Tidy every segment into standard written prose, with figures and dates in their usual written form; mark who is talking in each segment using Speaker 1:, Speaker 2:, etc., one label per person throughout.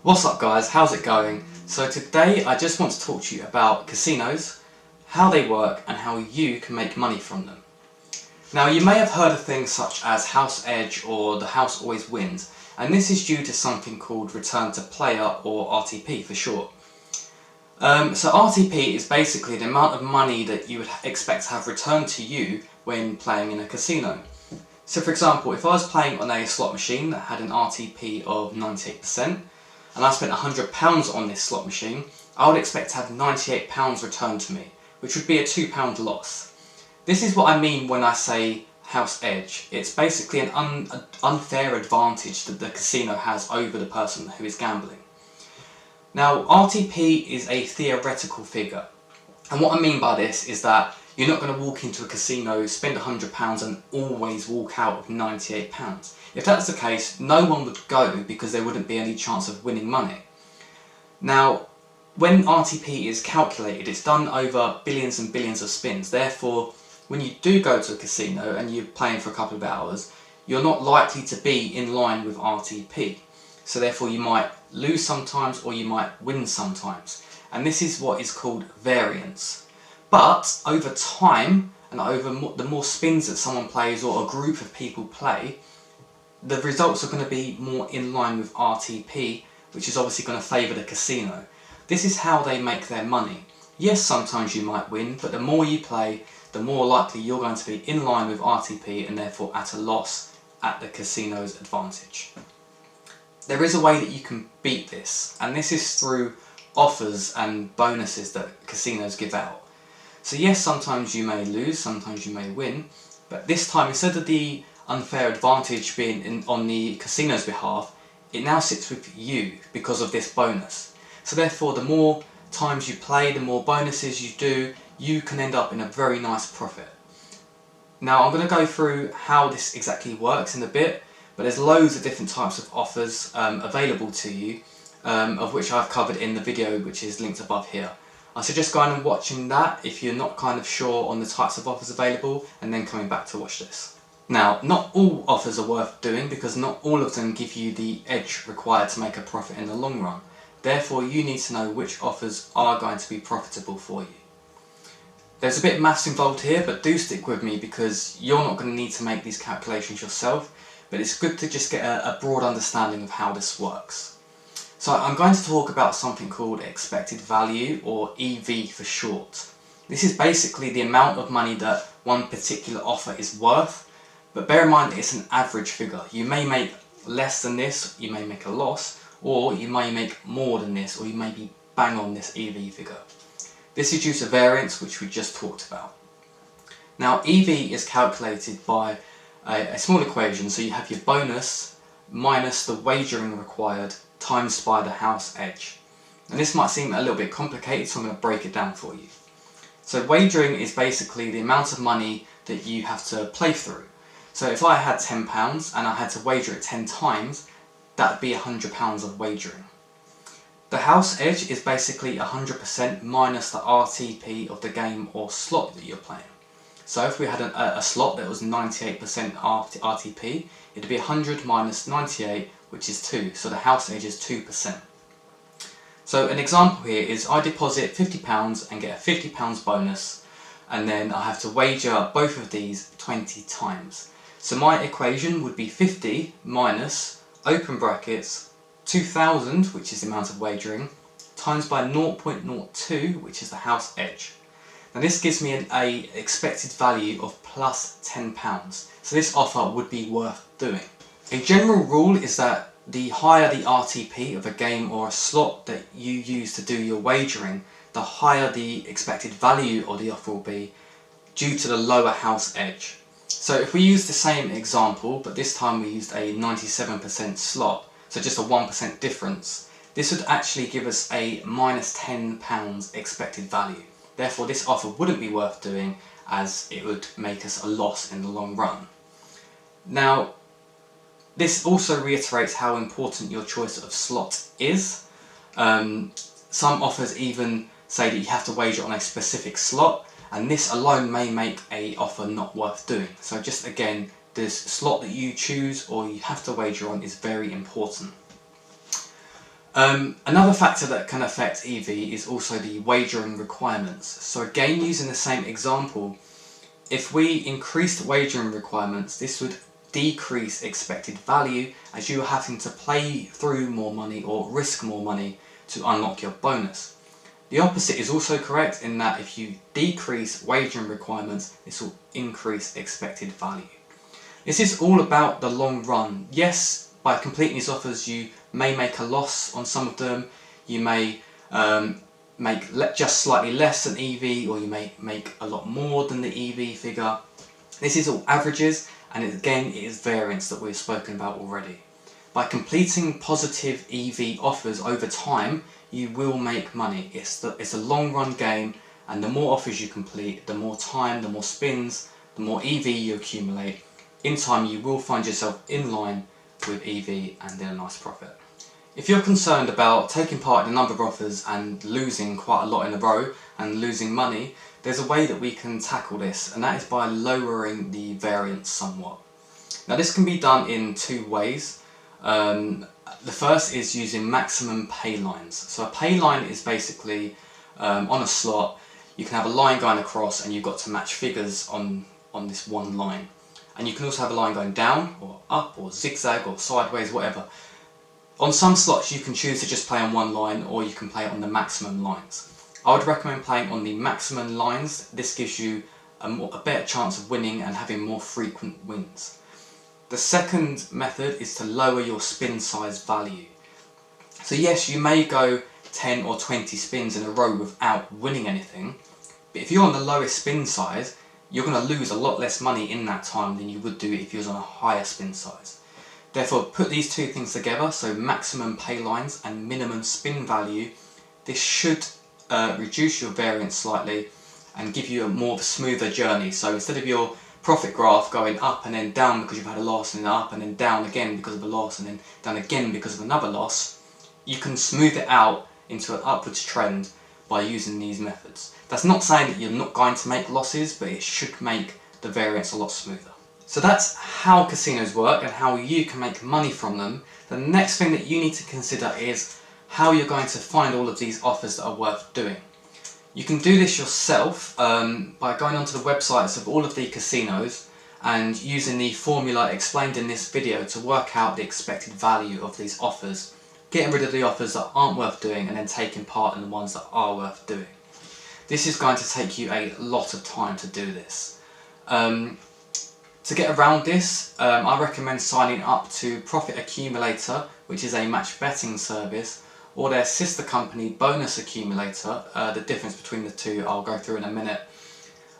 Speaker 1: What's up guys, how's it going? So today I just want to talk to you about casinos, how they work and how you can make money from them. Now you may have heard of things such as house edge or the house always wins, and this is due to something called return to player or RTP for short. So RTP is basically the amount of money that you would expect to have returned to you when playing in a casino. So for example, if I was playing on a slot machine that had an RTP of 98%, and I spent £100 on this slot machine, I would expect to have £98 returned to me, which would be a £2 loss. This is what I mean when I say house edge. It's basically an unfair advantage that the casino has over the person who is gambling. Now, RTP is a theoretical figure, and what I mean by this is that you're not going to walk into a casino, spend £100 and always walk out with £98. If that's the case, no one would go because there wouldn't be any chance of winning money. Now, when RTP is calculated, it's done over billions and billions of spins. Therefore, when you do go to a casino and you're playing for a couple of hours, you're not likely to be in line with RTP. So therefore you might lose sometimes or you might win sometimes. And this is what is called variance. But over time, and over the more spins that someone plays or a group of people play, the results are going to be more in line with RTP, which is obviously going to favour the casino. This is how they make their money. Yes, sometimes you might win, but the more you play, the more likely you're going to be in line with RTP and therefore at a loss at the casino's advantage. There is a way that you can beat this, and this is through offers and bonuses that casinos give out. So yes, sometimes you may lose, sometimes you may win, but this time instead of the unfair advantage being on the casino's behalf, it now sits with you because of this bonus. So therefore the more times you play, the more bonuses you do, you can end up in a very nice profit. Now I'm going to go through how this exactly works in a bit, but there's loads of different types of offers available to you, of which I've covered in the video which is linked above here. I suggest going and watching that if you're not kind of sure on the types of offers available, and then coming back to watch this. Now, not all offers are worth doing because not all of them give you the edge required to make a profit in the long run. Therefore, you need to know which offers are going to be profitable for you. There's a bit of maths involved here, but do stick with me because you're not going to need to make these calculations yourself, but it's good to just get a broad understanding of how this works. So I'm going to talk about something called expected value, or EV for short. This is basically the amount of money that one particular offer is worth, but bear in mind that it's an average figure. You may make less than this, you may make a loss, or you may make more than this, or you may be bang on this EV figure. This is due to variance, which we just talked about. Now EV is calculated by a small equation, so you have your bonus minus the wagering required times by the house edge. And this might seem a little bit complicated, so I'm going to break it down for you. So wagering is basically the amount of money that you have to play through. So if I had £10 and I had to wager it 10 times, that would be £100 of wagering. The house edge is basically 100% minus the RTP of the game or slot that you're playing. So if we had a slot that was 98% RTP, it would be 100 minus 98, which is 2, so the house edge is 2%. So an example here is I deposit £50 and get a £50 bonus, and then I have to wager both of these 20 times. So my equation would be 50 minus, open brackets, 2000, which is the amount of wagering, times by 0.02, which is the house edge. Now this gives me an expected value of plus £10, so this offer would be worth doing. A general rule is that the higher the RTP of a game or a slot that you use to do your wagering, the higher the expected value of the offer will be due to the lower house edge. So if we use the same example, but this time we used a 97% slot, so just a 1% difference, this would actually give us a minus £10 expected value. Therefore this offer wouldn't be worth doing as it would make us a loss in the long run. Now, this also reiterates how important your choice of slot is. Some offers even say that you have to wager on a specific slot, and this alone may make an offer not worth doing. So just again, this slot that you choose or you have to wager on is very important. Another factor that can affect EV is also the wagering requirements. So again, using the same example, if we increased wagering requirements, this would decrease expected value as you are having to play through more money or risk more money to unlock your bonus. The opposite is also correct in that if you decrease wagering requirements, this will increase expected value. This is all about the long run. Yes, by completing these offers you may make a loss on some of them, you may make just slightly less than EV, or you may make a lot more than the EV figure. This is all averages, and again it is variance that we've spoken about already. By completing positive EV offers over time, you will make money. It's a long run game, and the more offers you complete, the more time, the more spins, the more EV you accumulate. In time you will find yourself in line with EV and in a nice profit. If you're concerned about taking part in a number of offers and losing quite a lot in a row and losing money, there's a way that we can tackle this, and that is by lowering the variance somewhat. Now this can be done in two ways. The first is using maximum pay lines. So a pay line is basically on a slot, you can have a line going across and you've got to match figures on this one line. And you can also have a line going down or up or zigzag or sideways, whatever. On some slots you can choose to just play on one line, or you can play on the maximum lines. I would recommend playing on the maximum lines. This gives you a better chance of winning and having more frequent wins. The second method is to lower your spin size value. So yes, you may go 10 or 20 spins in a row without winning anything, but if you're on the lowest spin size, you're going to lose a lot less money in that time than you would do if you was on a higher spin size. Therefore, put these two things together, so maximum pay lines and minimum spin value. This should reduce your variance slightly and give you more of a smoother journey. So instead of your profit graph going up and then down because you've had a loss, and then up and then down again because of a loss, and then down again because of another loss, you can smooth it out into an upwards trend by using these methods. That's not saying that you're not going to make losses, but it should make the variance a lot smoother. So that's how casinos work and how you can make money from them. The next thing that you need to consider is how you're going to find all of these offers that are worth doing. You can do this yourself by going onto the websites of all of the casinos and using the formula explained in this video to work out the expected value of these offers, getting rid of the offers that aren't worth doing and then taking part in the ones that are worth doing. This is going to take you a lot of time to do this. To get around this, I recommend signing up to Profit Accumulator, which is a match betting service, or their sister company Bonus Accumulator. The difference between the two I'll go through in a minute.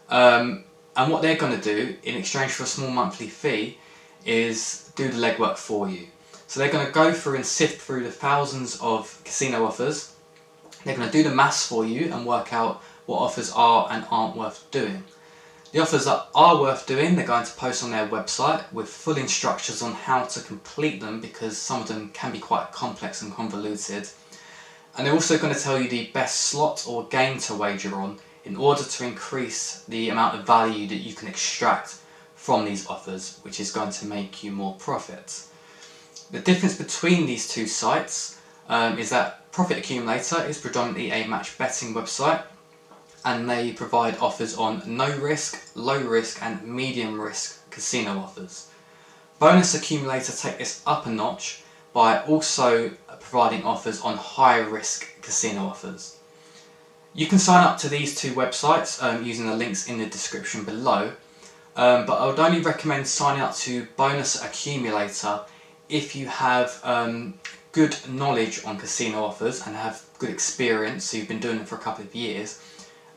Speaker 1: And what they're going to do in exchange for a small monthly fee is do the legwork for you. So they're going to go through and sift through the thousands of casino offers. They're going to do the maths for you and work out what offers are and aren't worth doing. The offers that are worth doing, they're going to post on their website with full instructions on how to complete them, because some of them can be quite complex and convoluted. And they're also going to tell you the best slot or game to wager on in order to increase the amount of value that you can extract from these offers, which is going to make you more profit. The difference between these two sites is that Profit Accumulator is predominantly a match betting website, and they provide offers on no risk, low risk and medium risk casino offers. Bonus Accumulator take this up a notch by also providing offers on high risk casino offers. You can sign up to these two websites using the links in the description below, but I would only recommend signing up to Bonus Accumulator if you have good knowledge on casino offers and have good experience, so you've been doing it for a couple of years,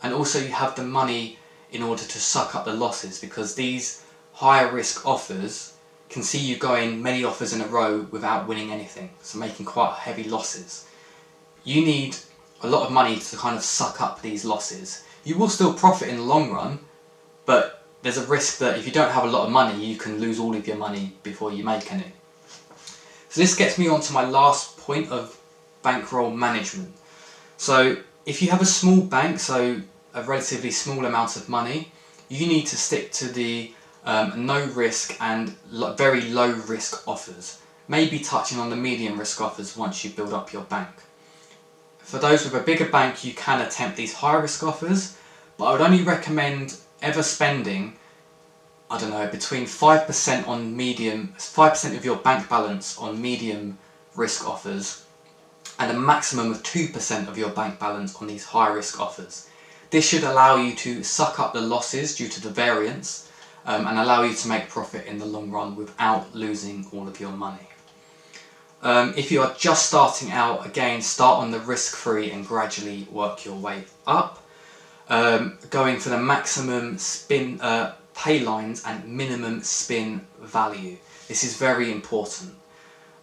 Speaker 1: and also you have the money in order to suck up the losses, because these higher risk offers can see you going many offers in a row without winning anything, so making quite heavy losses. You need a lot of money to kind of suck up these losses. You will still profit in the long run, but there's a risk that if you don't have a lot of money, you can lose all of your money before you make any. So this gets me on to my last point of bankroll management. So if you have a small bank, so a relatively small amount of money, you need to stick to the no risk and very low risk offers. maybe touching on the medium risk offers once you build up your bank. For those with a bigger bank, you can attempt these high risk offers, but I would only recommend ever spending, I don't know, between 5% on 5% of your bank balance on medium risk offers, and a maximum of 2% of your bank balance on these high risk offers. This should allow you to suck up the losses due to the variance, and allow you to make profit in the long run without losing all of your money. If you are just starting out, again, start on the risk-free and gradually work your way up, going for the maximum spin pay lines and minimum spin value. This is very important.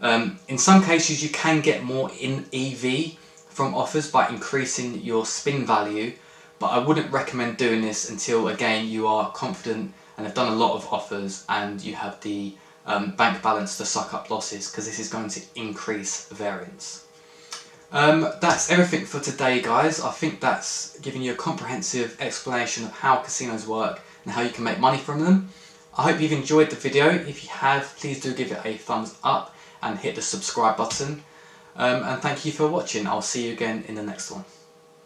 Speaker 1: In some cases you can get more in EV from offers by increasing your spin value, but I wouldn't recommend doing this until, again, you are confident and have done a lot of offers and you have the bank balance to suck up losses, because this is going to increase variance. That's everything for today, guys. I think that's giving you a comprehensive explanation of how casinos work and how you can make money from them. I hope you've enjoyed the video. If you have, please do give it a thumbs up and hit the subscribe button. And thank you for watching. I'll see you again in the next one.